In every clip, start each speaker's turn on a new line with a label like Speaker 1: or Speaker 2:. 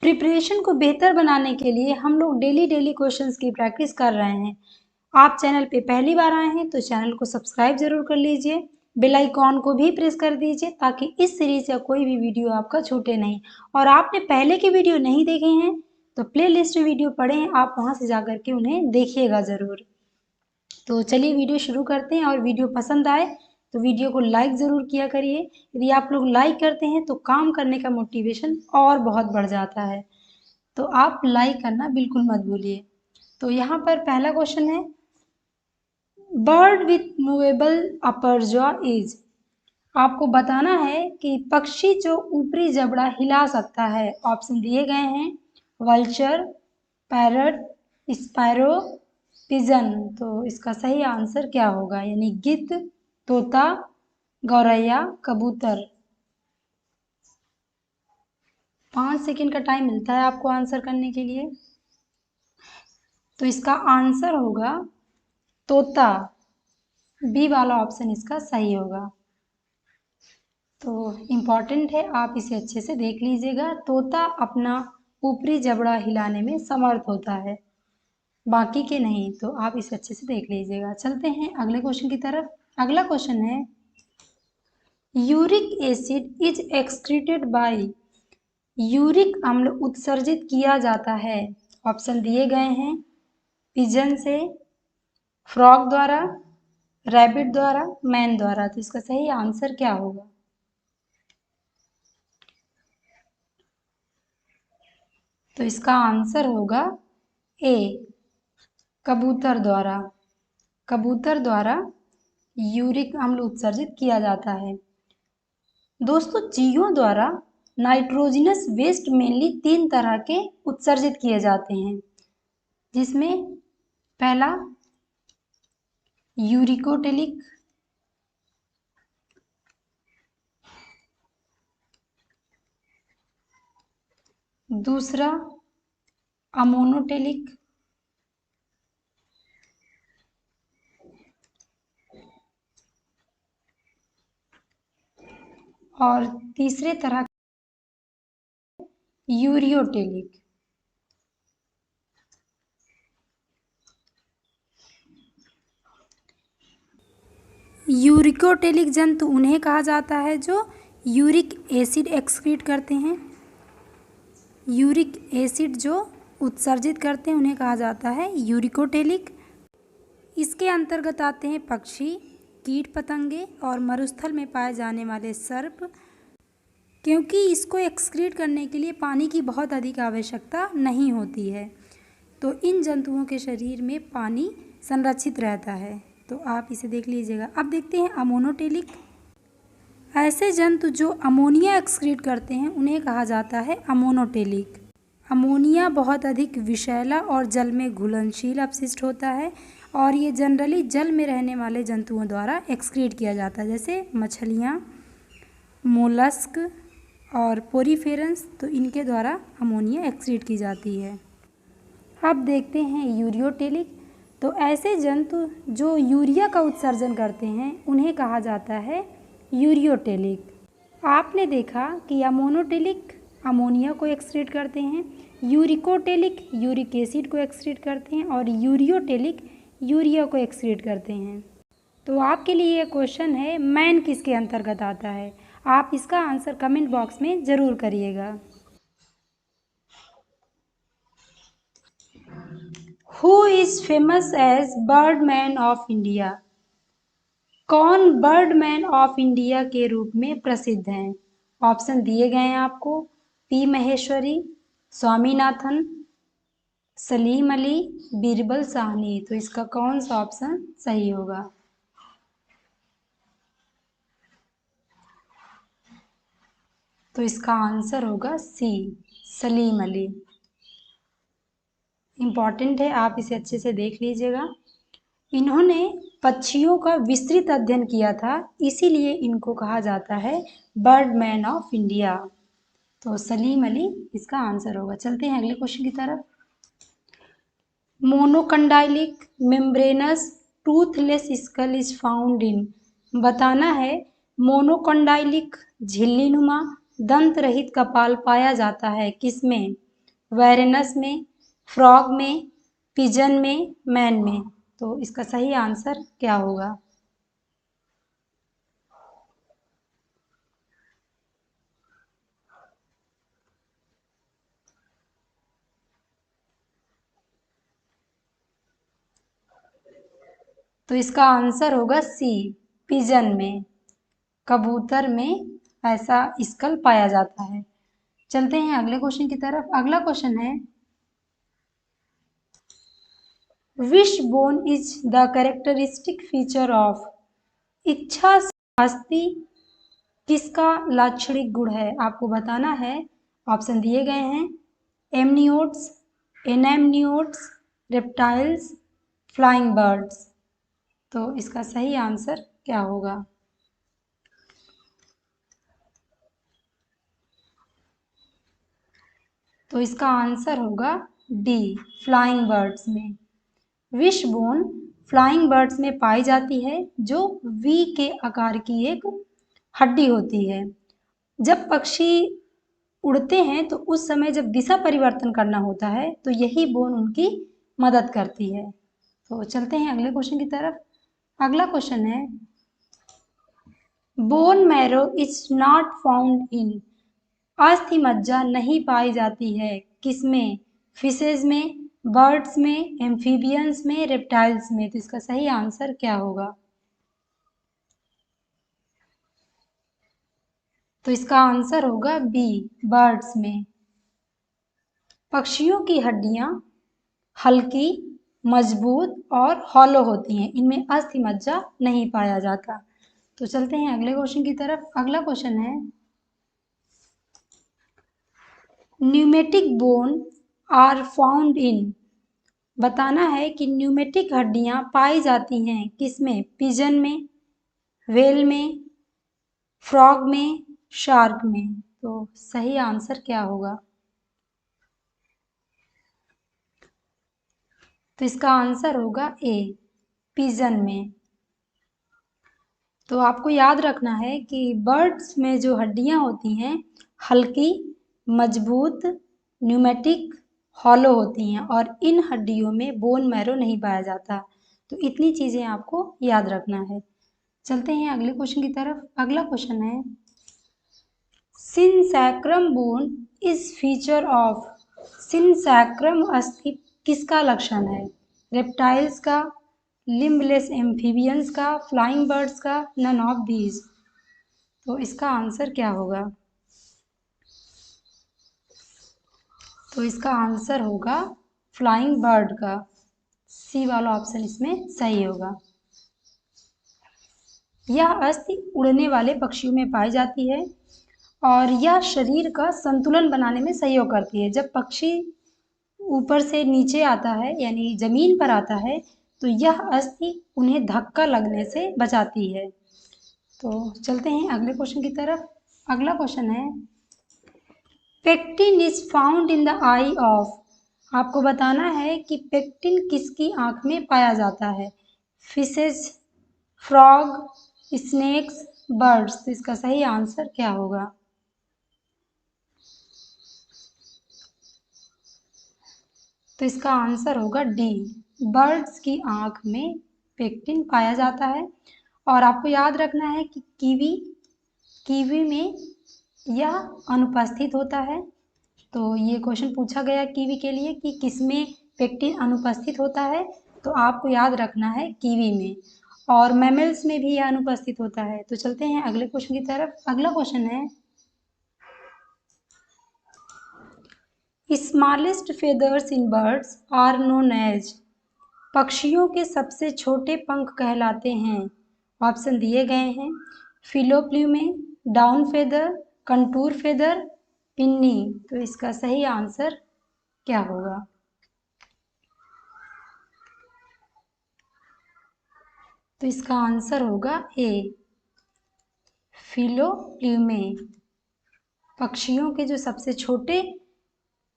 Speaker 1: Preparation को बेहतर बनाने के लिए हम लोग डेली क्वेश्चंस की प्रैक्टिस कर रहे हैं। आप चैनल पे पहली बार आए हैं तो चैनल को सब्सक्राइब जरूर कर लीजिए, बेल आइकॉन को भी प्रेस कर दीजिए ताकि इस सीरीज का कोई भी वीडियो आपका छूटे नहीं। और आपने पहले के वीडियो नहीं देखे हैं तो प्ले लिस्ट में वीडियो पड़े हैं, आप वहाँ से जाकर के उन्हें देखिएगा ज़रूर। तो चलिए वीडियो शुरू करते हैं। और वीडियो पसंद आए तो वीडियो को लाइक ज़रूर किया करिए। यदि आप लोग लाइक करते हैं तो काम करने का मोटिवेशन और बहुत बढ़ जाता है, तो आप लाइक करना बिल्कुल मत भूलिए। तो यहाँ पर पहला क्वेश्चन है, bird with movable upper jaw is. आपको बताना है कि पक्षी जो ऊपरी जबड़ा हिला सकता है। ऑप्शन दिए गए हैं, वल्चर, पैरट, स्पैरो, पिजन। तो इसका सही आंसर क्या होगा? यानी गिद्ध, तोता, गौरैया, कबूतर। 5 सेकंड का टाइम मिलता है आपको आंसर करने के लिए। तो इसका आंसर होगा तोता। बी वाला ऑप्शन इसका सही होगा। तो इम्पॉर्टेंट है, आप इसे अच्छे से देख लीजिएगा। तोता अपना ऊपरी जबड़ा हिलाने में समर्थ होता है, बाकी के नहीं। तो आप इसे अच्छे से देख लीजिएगा। चलते हैं अगले क्वेश्चन की तरफ। अगला क्वेश्चन है, uric acid is excreted by. Uric अम्ल उत्सर्जित किया जाता है। ऑप्शन दिए गए हैं, पिजन से, फ्रॉग द्वारा, रैबिट द्वारा, मैन द्वारा। तो इसका सही आंसर क्या होगा? तो इसका आंसर होगा ए, कबूतर द्वारा। कबूतर द्वारा यूरिक अम्ल उत्सर्जित किया जाता है। दोस्तों, चीयों द्वारा नाइट्रोजनस वेस्ट मेनली 3 तरह के उत्सर्जित किए जाते हैं, जिसमें पहला यूरिकोटेलिक, दूसरा अमोनोटेलिक, और तीसरे तरह यूरियोटेलिक। यूरिकोटेलिक जंतु उन्हें कहा जाता है जो यूरिक एसिड एक्सक्रीट करते हैं। यूरिक एसिड जो उत्सर्जित करते हैं उन्हें कहा जाता है यूरिकोटेलिक। इसके अंतर्गत आते हैं पक्षी, कीट पतंगे और मरुस्थल में पाए जाने वाले सर्प, क्योंकि इसको एक्सक्रीट करने के लिए पानी की बहुत अधिक आवश्यकता नहीं होती है। तो इन जंतुओं के शरीर में पानी संरक्षित रहता है। तो आप इसे देख लीजिएगा। अब देखते हैं अमोनोटेलिक। ऐसे जंतु जो अमोनिया एक्सक्रीट करते हैं उन्हें कहा जाता है अमोनोटेलिक। अमोनिया बहुत अधिक विषैला और जल में घुलनशील अपशिष्ट होता है, और ये जनरली जल में रहने वाले जंतुओं द्वारा एक्सक्रीट किया जाता है, जैसे मछलियाँ, मोलस्क और पोरीफेरंस। तो इनके द्वारा अमोनिया एक्सक्रीट की जाती है। अब देखते हैं यूरियोटेलिक। तो ऐसे जंतु जो यूरिया का उत्सर्जन करते हैं उन्हें कहा जाता है यूरियोटेलिक। आपने देखा कि अमोनोटेलिक अमोनिया को एक्सक्रीट करते हैं, यूरिकोटेलिक यूरिक एसिड को एक्सक्रीट करते हैं, और यूरियोटेलिक यूरिया को एक्सक्रीट करते हैं। तो आपके लिए ये क्वेश्चन है, मैन किसके अंतर्गत आता है? आप इसका आंसर कमेंट बॉक्स में ज़रूर करिएगा। Who is famous as birdman of India? कौन बर्डमैन ऑफ इंडिया के रूप में प्रसिद्ध हैं? ऑप्शन दिए गए हैं आपको, पी महेश्वरी, स्वामीनाथन, सलीम अली, बीरबल साहनी। तो इसका कौन सा ऑप्शन सही होगा? तो इसका आंसर होगा सी, सलीम अली। इम्पॉर्टेंट है, आप इसे अच्छे से देख लीजिएगा। इन्होंने पक्षियों का विस्तृत अध्ययन किया था, इसीलिए इनको कहा जाता है बर्डमैन ऑफ इंडिया। तो सलीम अली इसका आंसर होगा। चलते हैं अगले क्वेश्चन की तरफ। Monocondylic membranous toothless skull is found in. बताना है, मोनोकंडाइलिक झिल्ली नुमा दंत रहित कपाल पाया जाता है किसमें? वेरेनस में, फ्रॉग में, पिजन में, मैन में। तो इसका सही आंसर क्या होगा? तो इसका आंसर होगा सी, पिजन में, कबूतर में ऐसा स्कल पाया जाता है। चलते हैं अगले क्वेश्चन की तरफ। अगला क्वेश्चन है, wish bone is the characteristic feature of, इच्छा शक्ति किसका लाक्षणिक गुण है? आपको बताना है। ऑप्शन दिए गए हैं, एमनियोट्स, एनेमनियोट्स, रेप्टाइल्स, फ्लाइंग बर्ड्स। तो इसका सही आंसर क्या होगा? तो इसका आंसर होगा डी, फ्लाइंग बर्ड्स में। विश बोन फ्लाइंग बर्ड्स में पाई जाती है, जो वी के आकार की एक हड्डी होती है। जब पक्षी उड़ते हैं तो उस समय जब दिशा परिवर्तन करना होता है तो यही बोन उनकी मदद करती है। तो चलते हैं अगले क्वेश्चन की तरफ। अगला क्वेश्चन है, bone marrow is not found in, अस्थि मज्जा नहीं पाई जाती है किसमें? फिशेज में, बर्ड्स में, एम्फीबियंस में, रेप्टाइल्स में। तो इसका सही आंसर क्या होगा? तो इसका आंसर होगा बी, बर्ड्स में। पक्षियों की हड्डियां हल्की, मजबूत और हॉलो होती हैं, इनमें अस्थि मज्जा नहीं पाया जाता। तो चलते हैं अगले क्वेश्चन की तरफ। अगला क्वेश्चन है, pneumatic bone are found in, बताना है कि न्यूमेटिक हड्डियां पाई जाती हैं किसमें? पिजन में, व्हेल में, फ्रॉग में, शार्क में। तो सही आंसर क्या होगा? तो इसका आंसर होगा ए, पिजन में। तो आपको याद रखना है कि बर्ड्स में जो हड्डियां होती हैं हल्की, मजबूत, न्यूमेटिक, हॉलो होती हैं और इन हड्डियों में बोन मैरो नहीं पाया जाता। तो इतनी चीज़ें आपको याद रखना है। चलते हैं अगले क्वेश्चन की तरफ। अगला क्वेश्चन है, सिनसैक्रम बोन इज फीचर ऑफ, सिनसैक्रम अस्थि किसका लक्षण है? रेप्टाइल्स का, लिम्बलेस एम्फीबियंस का, फ्लाइंग बर्ड्स का, नन ऑफ दीज। तो इसका आंसर क्या होगा? तो इसका आंसर होगा फ्लाइंग बर्ड का, सी वाला ऑप्शन इसमें सही होगा। यह अस्थि उड़ने वाले पक्षियों में पाई जाती है और यह शरीर का संतुलन बनाने में सहयोग करती है। जब पक्षी ऊपर से नीचे आता है यानी जमीन पर आता है तो यह अस्थि उन्हें धक्का लगने से बचाती है। तो चलते हैं अगले क्वेश्चन की तरफ। अगला क्वेश्चन है, pectin is found in the I of, आपको बताना है कि पेक्टिन किसकी आंख में पाया जाता है? Fishes, frog, snakes, birds. तो इसका सही आंसर क्या होगा? तो इसका आंसर होगा डी, बर्ड्स की आंख में पेक्टिन पाया जाता है। और आपको याद रखना है कि कीवी में यह अनुपस्थित होता है। तो ये क्वेश्चन पूछा गया कीवी के लिए कि किसमें पेक्टिन अनुपस्थित होता है, तो आपको याद रखना है कीवी में। और मैमल्स में भी यह अनुपस्थित होता है। तो चलते हैं अगले क्वेश्चन की तरफ। अगला क्वेश्चन है, smallest feathers in birds are known as, पक्षियों के सबसे छोटे पंख कहलाते हैं। ऑप्शन दिए गए हैं, फिलोप्ल्यूमे, डाउन फेदर, कंटूर फेदर, पिन्नी। तो इसका सही आंसर क्या होगा? तो इसका आंसर होगा ए, फिलोप्ल्यूमे। पक्षियों के जो सबसे छोटे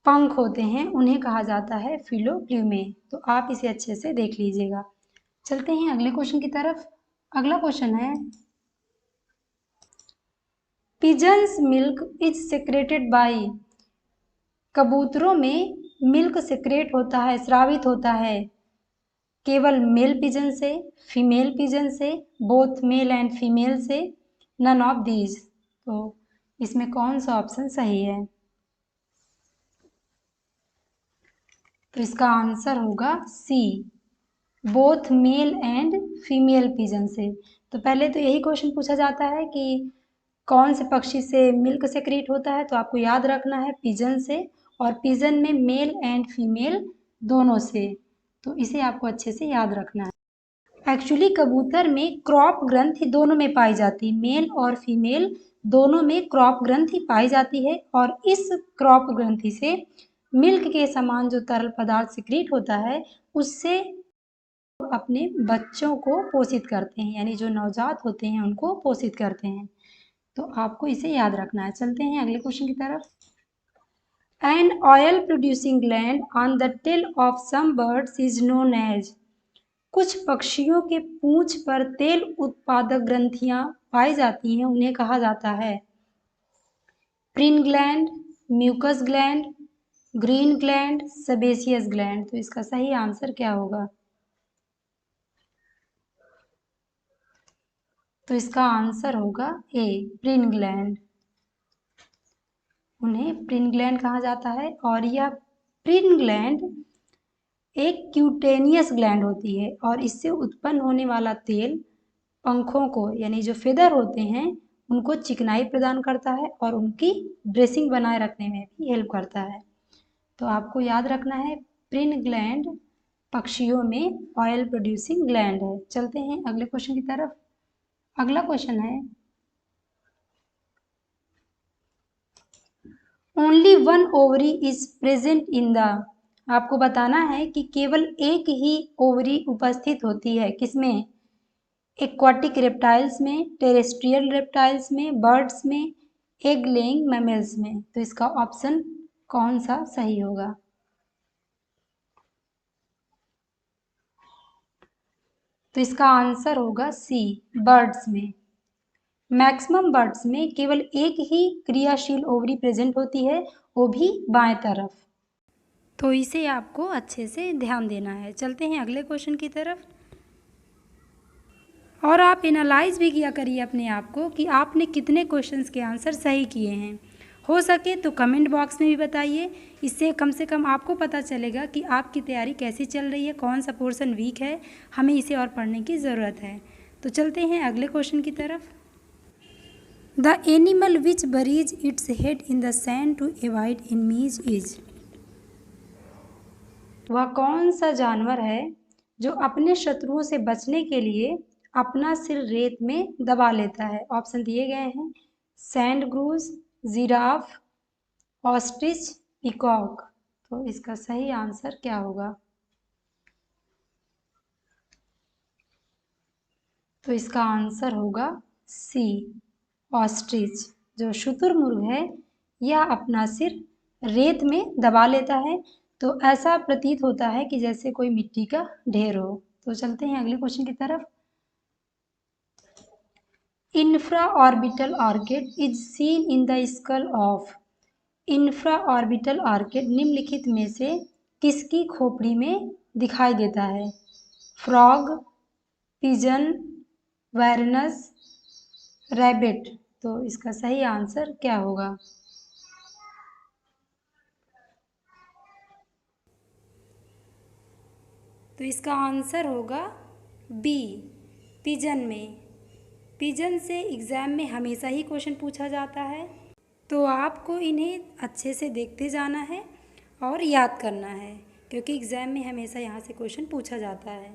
Speaker 1: पंख होते हैं उन्हें कहा जाता है फिलोप्ल्यूमे। तो आप इसे अच्छे से देख लीजिएगा। चलते हैं अगले क्वेश्चन की तरफ। अगला क्वेश्चन है, pigeon's milk is secreted by, कबूतरों में मिल्क सेक्रेट होता है, स्रावित होता है केवल मेल पिजन से, फीमेल पिजन से, बोथ मेल एंड फीमेल से, नन ऑफ दीज। तो इसमें कौन सा ऑप्शन सही है? तो इसका आंसर होगा C, both male and female pigeon से। तो पहले तो यही क्वेश्चन पूछा जाता है कि कौन से पक्षी से मिल्क सेक्रेट होता है, तो आपको याद रखना है पिजन से, और पिजन में मेल एंड फीमेल दोनों से। तो इसे आपको अच्छे से याद रखना है। एक्चुअली कबूतर में क्रॉप ग्रंथि दोनों में पाई जाती है, मेल और फीमेल दोनों में क्रॉप ग्रंथि पाई जाती है, और इस क्रॉप ग्रंथि से मिल्क के समान जो तरल पदार्थ सिक्रीट होता है उससे अपने बच्चों को पोषित करते हैं, यानी जो नवजात होते हैं उनको पोषित करते हैं। तो आपको इसे याद रखना है। चलते हैं अगले क्वेश्चन की तरफ। An oil producing gland on the tail of some birds is known as. कुछ पक्षियों के पूंछ पर तेल उत्पादक ग्रंथियां पाई जाती हैं, उन्हें कहा जाता है preen gland, mucus gland, green gland, sebaceous gland. तो इसका सही आंसर क्या होगा? तो इसका आंसर होगा ए, प्रिन ग्लैंड। उन्हें प्रिन ग्लैंड कहा जाता है, और यह प्रिन ग्लैंड एक क्यूटेनियस ग्लैंड होती है, और इससे उत्पन्न होने वाला तेल पंखों को, यानी जो फेदर होते हैं उनको चिकनाई प्रदान करता है और उनकी ड्रेसिंग बनाए रखने में भी हेल्प करता है। तो आपको याद रखना है प्रिन ग्लैंड पक्षियों में ऑयल प्रोड्यूसिंग ग्लैंड है। चलते हैं अगले क्वेश्चन की तरफ। अगला क्वेश्चन है only one ovary is present in the. आपको बताना है कि केवल एक ही ओवरी उपस्थित होती है, किसमें? एक्वाटिक रेप्टाइल्स में, टेरेस्ट्रियल रेप्टाइल्स में, बर्ड्स में, एग लेइंग मैमल्स में। तो इसका ऑप्शन कौन सा सही होगा? तो इसका आंसर होगा सी, बर्ड्स में। मैक्सिमम बर्ड्स में केवल एक ही क्रियाशील ओवरी प्रेजेंट होती है, वो भी बाएं तरफ। तो इसे आपको अच्छे से ध्यान देना है। चलते हैं अगले क्वेश्चन की तरफ। और आप एनालाइज भी किया करिए अपने आप को कि आपने कितने क्वेश्चंस के आंसर सही किए हैं। हो सके तो कमेंट बॉक्स में भी बताइए, इससे कम से कम आपको पता चलेगा कि आपकी तैयारी कैसी चल रही है, कौन सा पोर्शन वीक है, हमें इसे और पढ़ने की ज़रूरत है। तो चलते हैं अगले क्वेश्चन की तरफ। The animal which buries its head in the sand to avoid enemies is. वह कौन सा जानवर है जो अपने शत्रुओं से बचने के लिए अपना सिर रेत में दबा लेता है? ऑप्शन दिए गए हैं सैंड ग्रूज, जिराफ, ऑस्ट्रिच, पीकॉक। तो इसका सही आंसर क्या होगा? तो इसका आंसर होगा सी, ऑस्ट्रिच। जो शुतुरमुर्ग है यह अपना सिर रेत में दबा लेता है, तो ऐसा प्रतीत होता है कि जैसे कोई मिट्टी का ढेर हो। तो चलते हैं अगले क्वेश्चन की तरफ। Infraorbital orchid is seen in the skull of. Infraorbital orchid निम्नलिखित में से किसकी खोपड़ी में दिखाई देता है? Frog, pigeon, varanus, rabbit. तो इसका सही आंसर क्या होगा? तो इसका आंसर होगा बी, पिजन में। पिजन से एग्ज़ाम में हमेशा ही क्वेश्चन पूछा जाता है, तो आपको इन्हें अच्छे से देखते जाना है और याद करना है, क्योंकि एग्ज़ाम में हमेशा यहाँ से क्वेश्चन पूछा जाता है।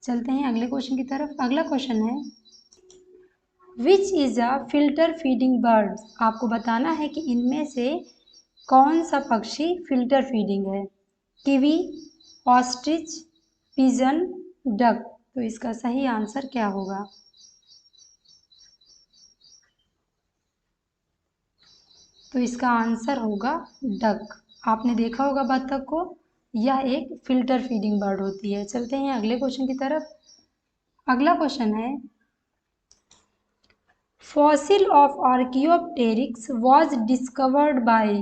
Speaker 1: चलते हैं अगले क्वेश्चन की तरफ। अगला क्वेश्चन है which is a filter feeding bird. आपको बताना है कि इनमें से कौन सा पक्षी फिल्टर फीडिंग है? Kiwi, ostrich, pigeon, duck. तो इसका सही आंसर क्या होगा? तो इसका आंसर होगा डक। आपने देखा होगा बत्तख को, यह एक फिल्टर फीडिंग बर्ड होती है। चलते हैं अगले क्वेश्चन की तरफ। अगला क्वेश्चन है fossil of Archaeopteryx was discovered by.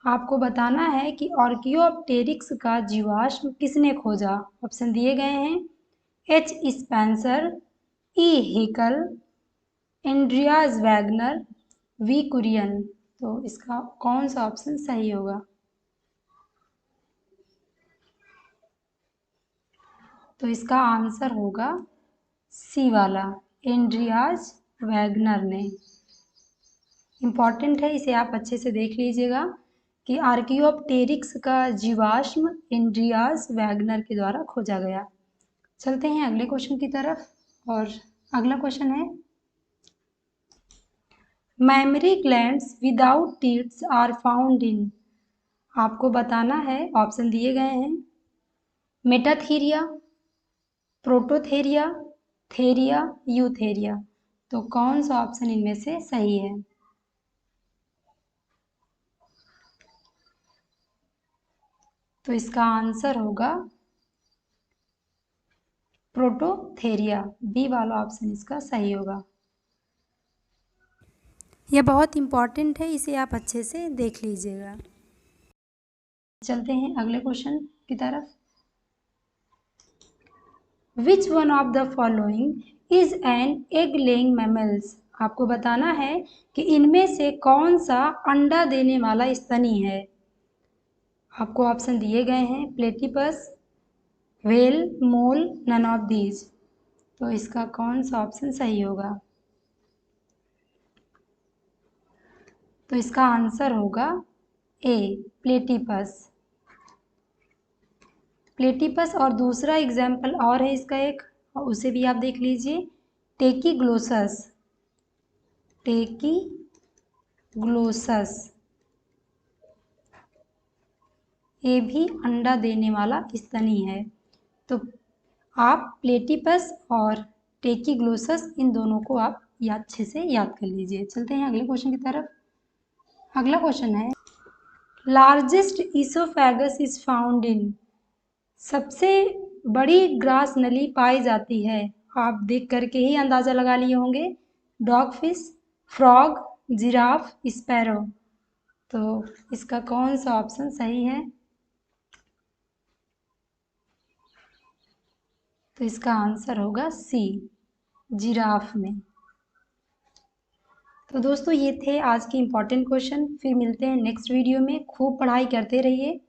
Speaker 1: आपको बताना है कि आर्कियोप्टेरिक्स का जीवाश्म किसने खोजा। ऑप्शन दिए गए हैं H Spencer, E Haeckel, Andreas Wagner, V Kurien. तो इसका कौन सा ऑप्शन सही होगा। तो इसका आंसर होगा सी वाला, एंड्रियाज वैगनर ने। इम्पॉर्टेंट है, इसे आप अच्छे से देख लीजिएगा कि आर्कियोप्टेरिक्स का जीवाश्म एंड्रियाज वैगनर के द्वारा खोजा गया। चलते हैं अगले क्वेश्चन की तरफ, और अगला क्वेश्चन है mammary glands without teeths are found in. आपको बताना है, ऑप्शन दिए गए हैं मेटाथीरिया, प्रोटोथेरिया, थेरिया, यूथेरिया। तो कौन सा ऑप्शन इनमें से सही है। तो इसका आंसर होगा प्रोटोथेरिया, बी वाला ऑप्शन इसका सही होगा। यह बहुत इम्पॉर्टेंट है, इसे आप अच्छे से देख लीजिएगा। चलते हैं अगले क्वेश्चन की तरफ। Which one of the following is an egg laying mammals. आपको बताना है कि इनमें से कौन सा अंडा देने वाला स्तनी है। आपको ऑप्शन दिए गए हैं platypus, whale, mole, none of these. तो इसका कौन सा ऑप्शन सही होगा। तो इसका आंसर होगा ए, प्लेटिपस। प्लेटिपस और दूसरा एग्जाम्पल और है इसका एक, और उसे भी आप देख लीजिए, टेकीग्लोसस। टेकीग्लोसस ये भी अंडा देने वाला स्तनी है। तो आप प्लेटिपस और टेकीग्लोसस इन दोनों को आप अच्छे से याद कर लीजिए। चलते हैं अगले क्वेश्चन की तरफ। अगला क्वेश्चन है लार्जेस्ट ईसोफेगस इज फाउंड इन। सबसे बड़ी ग्रास नली पाई जाती है। आप देख करके ही अंदाज़ा लगा लिए होंगे, dog fish, frog, giraffe, sparrow. तो इसका कौन सा ऑप्शन सही है। तो इसका आंसर होगा सी, जिराफ में। तो दोस्तों ये थे आज के इम्पॉर्टेंट क्वेश्चन। फिर मिलते हैं नेक्स्ट वीडियो में। खूब पढ़ाई करते रहिए।